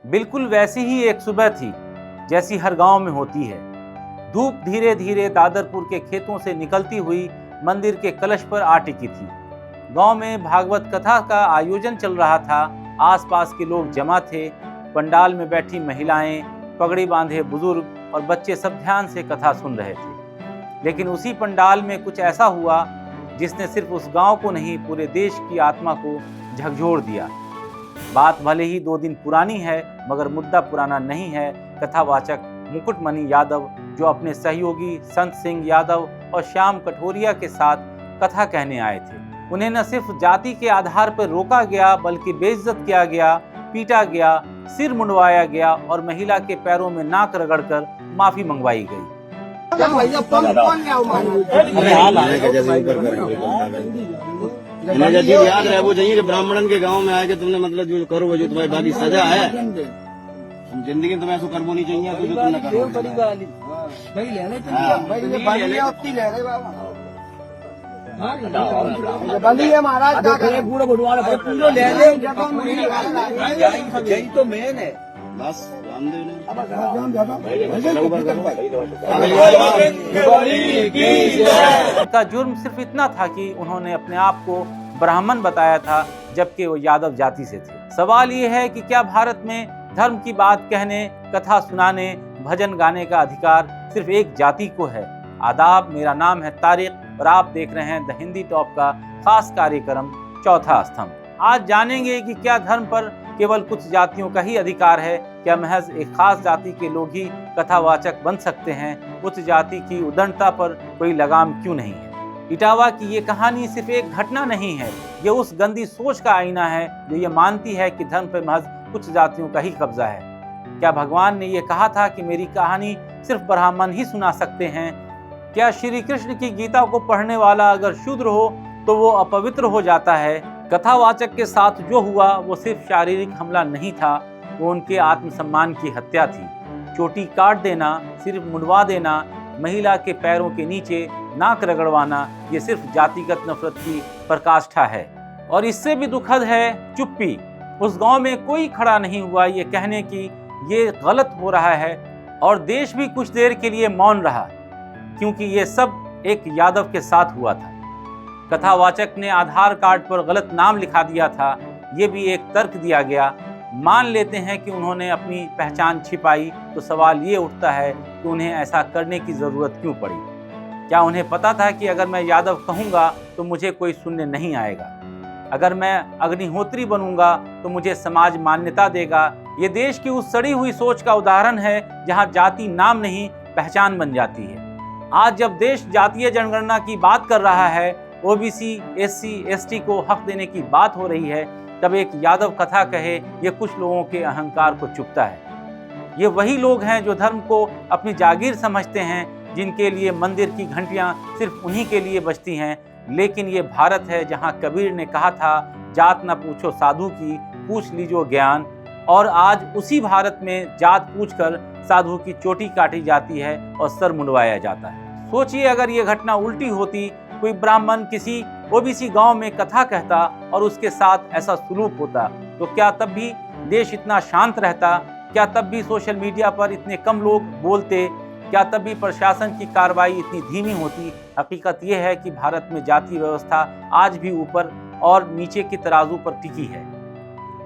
बिल्कुल वैसी ही एक सुबह थी जैसी हर गांव में होती है। धूप धीरे धीरे दादरपुर के खेतों से निकलती हुई मंदिर के कलश पर आ टिकी थी। गांव में भागवत कथा का आयोजन चल रहा था। आसपास के लोग जमा थे। पंडाल में बैठी महिलाएं, पगड़ी बांधे बुजुर्ग और बच्चे सब ध्यान से कथा सुन रहे थे। लेकिन उसी पंडाल में कुछ ऐसा हुआ जिसने सिर्फ उस गांव को नहीं, पूरे देश की आत्मा को झकझोर दिया। बात भले ही 2 दिन पुरानी है, मगर मुद्दा पुराना नहीं है। कथावाचक मुकुटमणि यादव, जो अपने सहयोगी संत सिंह यादव और श्याम कठोरिया के साथ कथा कहने आए थे, उन्हें न सिर्फ जाति के आधार पर रोका गया, बल्कि बेइज्जत किया गया, पीटा गया, सिर मुंडवाया गया और महिला के पैरों में नाक रगड़कर माफी मंगवाई गई। याद रहे वो चाहिए कि ब्राह्मणन के गांव में आए कि तुमने मतलब जो करो जो तुम्हारी बाकी सजा है, जिंदगी में तुम्हें ऐसा करना नहीं चाहिए। तो जो तुमने करो महाराज तो मेन है बस। उनका जुर्म सिर्फ इतना था कि उन्होंने अपने आप को ब्राह्मण बताया था, जबकि वो यादव जाति से थे। सवाल ये है कि क्या भारत में धर्म की बात कहने, कथा सुनाने, भजन गाने का अधिकार सिर्फ एक जाति को है? आदाब, मेरा नाम है तारिक और आप देख रहे हैं द हिंदी टॉप का खास कार्यक्रम चौथा स्तंभ। आज जानेंगे कि क्या धर्म पर केवल कुछ जातियों का ही अधिकार है? क्या महज एक खास जाति के लोग ही कथावाचक बन सकते हैं? उच्च जाति की उदंडता पर कोई लगाम क्यों नहीं है? इटावा की ये कहानी सिर्फ एक घटना नहीं है, ये उस गंदी सोच का आईना है जो ये मानती है कि धर्म पर महज कुछ जातियों का ही कब्जा है। क्या भगवान ने ये कहा था कि मेरी कहानी सिर्फ ब्राह्मण ही सुना सकते हैं? क्या श्री कृष्ण की गीता को पढ़ने वाला अगर शूद्र हो तो वो अपवित्र हो जाता है? कथावाचक के साथ जो हुआ वो सिर्फ शारीरिक हमला नहीं था, वो उनके आत्मसम्मान की हत्या थी। चोटी काट देना, सिर्फ मुंडवा देना, महिला के पैरों के नीचे नाक रगड़वाना, ये सिर्फ जातिगत नफरत की पराकाष्ठा है। और इससे भी दुखद है चुप्पी। उस गांव में कोई खड़ा नहीं हुआ ये कहने की ये गलत हो रहा है, और देश भी कुछ देर के लिए मौन रहा, क्योंकि ये सब एक यादव के साथ हुआ था। कथावाचक ने आधार कार्ड पर गलत नाम लिखा दिया था, ये भी एक तर्क दिया गया। मान लेते हैं कि उन्होंने अपनी पहचान छिपाई, तो सवाल ये उठता है कि उन्हें ऐसा करने की ज़रूरत क्यों पड़ी? क्या उन्हें पता था कि अगर मैं यादव कहूँगा तो मुझे कोई सुनने नहीं आएगा? अगर मैं अग्निहोत्री बनूंगा तो मुझे समाज मान्यता देगा? ये देश की उस सड़ी हुई सोच का उदाहरण है जहाँ जाति नाम नहीं, पहचान बन जाती है। आज जब देश जातीय जनगणना की बात कर रहा है, ओबीसी, एससी, एसटी को हक देने की बात हो रही है, तब एक यादव कथा कहे ये कुछ लोगों के अहंकार को चुभता है। ये वही लोग हैं जो धर्म को अपनी जागीर समझते हैं, जिनके लिए मंदिर की घंटियां सिर्फ उन्हीं के लिए बजती हैं। लेकिन ये भारत है जहां कबीर ने कहा था, जात न पूछो साधु की, पूछ लीजो ज्ञान। और आज उसी भारत में जात पूछकर साधु की चोटी काटी जाती है और सर मुंडवाया जाता है। सोचिए, अगर ये घटना उल्टी होती, कोई ब्राह्मण किसी ओबीसी गांव में कथा कहता और उसके साथ ऐसा सुलूक होता, तो क्या तब भी देश इतना शांत रहता? क्या तब भी सोशल मीडिया पर इतने कम लोग बोलते? क्या तब भी प्रशासन की कार्रवाई इतनी धीमी होती? हकीकत यह है कि भारत में जाति व्यवस्था आज भी ऊपर और नीचे की तराजू पर टिकी है,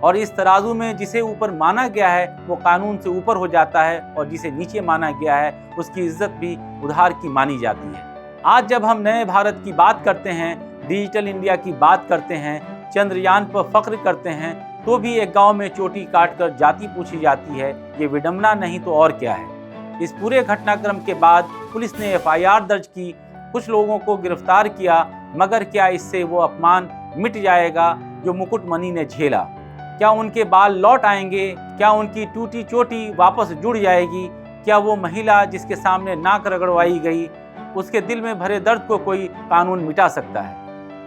और इस तराजू में जिसे ऊपर माना गया है वो कानून से ऊपर हो जाता है, और जिसे नीचे माना गया है उसकी इज्जत भी उधार की मानी जाती है। आज जब हम नए भारत की बात करते हैं, डिजिटल इंडिया की बात करते हैं, चंद्रयान पर फख्र करते हैं, तो भी एक गांव में चोटी काटकर जाति पूछी जाती है। ये विडंबना नहीं तो और क्या है? इस पूरे घटनाक्रम के बाद पुलिस ने एफआईआर दर्ज की, कुछ लोगों को गिरफ्तार किया, मगर क्या इससे वो अपमान मिट जाएगा जो मुकुटमणि ने झेला? क्या उनके बाल लौट आएंगे? क्या उनकी टूटी चोटी वापस जुड़ जाएगी? क्या वो महिला जिसके सामने नाक रगड़वाई गई, उसके दिल में भरे दर्द को कोई कानून मिटा सकता है?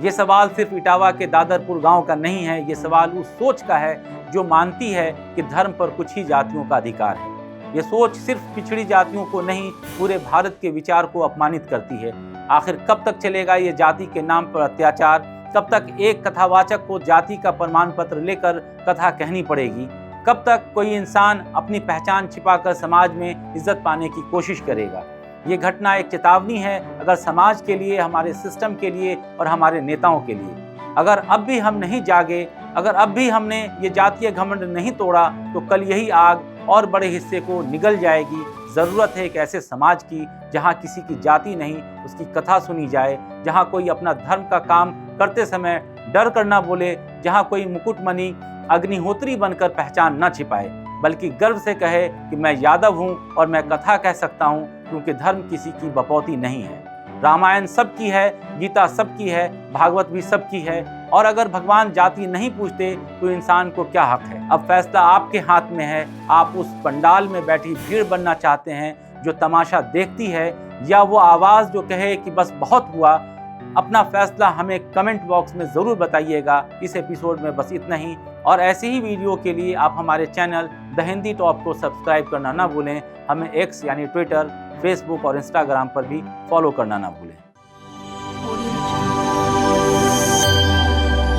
ये सवाल सिर्फ इटावा के दादरपुर गांव का नहीं है, ये सवाल उस सोच का है जो मानती है कि धर्म पर कुछ ही जातियों का अधिकार है। ये सोच सिर्फ पिछड़ी जातियों को नहीं, पूरे भारत के विचार को अपमानित करती है। आखिर कब तक चलेगा ये जाति के नाम पर अत्याचार? कब तक एक कथावाचक को जाति का प्रमाण पत्र लेकर कथा कहनी पड़ेगी? कब तक कोई इंसान अपनी पहचान छिपाकर समाज में इज्जत पाने की कोशिश करेगा। ये घटना एक चेतावनी है, अगर समाज के लिए, हमारे सिस्टम के लिए और हमारे नेताओं के लिए। अगर अब भी हम नहीं जागे, अगर अब भी हमने ये जातीय घमंड नहीं तोड़ा, तो कल यही आग और बड़े हिस्से को निगल जाएगी। ज़रूरत है एक ऐसे समाज की जहाँ किसी की जाति नहीं, उसकी कथा सुनी जाए, जहाँ कोई अपना धर्म का काम करते समय डर कर ना बोले, जहाँ कोई मुकुटमणि अग्निहोत्री बनकर पहचान न छिपाए, बल्कि गर्व से कहे कि मैं यादव हूँ और मैं कथा कह सकता हूँ, क्योंकि धर्म किसी की बपौती नहीं है। रामायण सबकी है, गीता सबकी है, भागवत भी सबकी है, और अगर भगवान जाति नहीं पूछते तो इंसान को क्या हक है। अब फैसला आपके हाथ में है। आप उस पंडाल में बैठी भीड़ बनना चाहते हैं जो तमाशा देखती है, या वो आवाज़ जो कहे कि बस बहुत हुआ। अपना फैसला हमें कमेंट बॉक्स में ज़रूर बताइएगा। इस एपिसोड में बस इतना ही, और ऐसी ही वीडियो के लिए आप हमारे चैनल द हिंदी टॉप को सब्सक्राइब करना ना भूलें। हमें एक्स यानी ट्विटर, फेसबुक और इंस्टाग्राम पर भी फॉलो करना ना भूलें।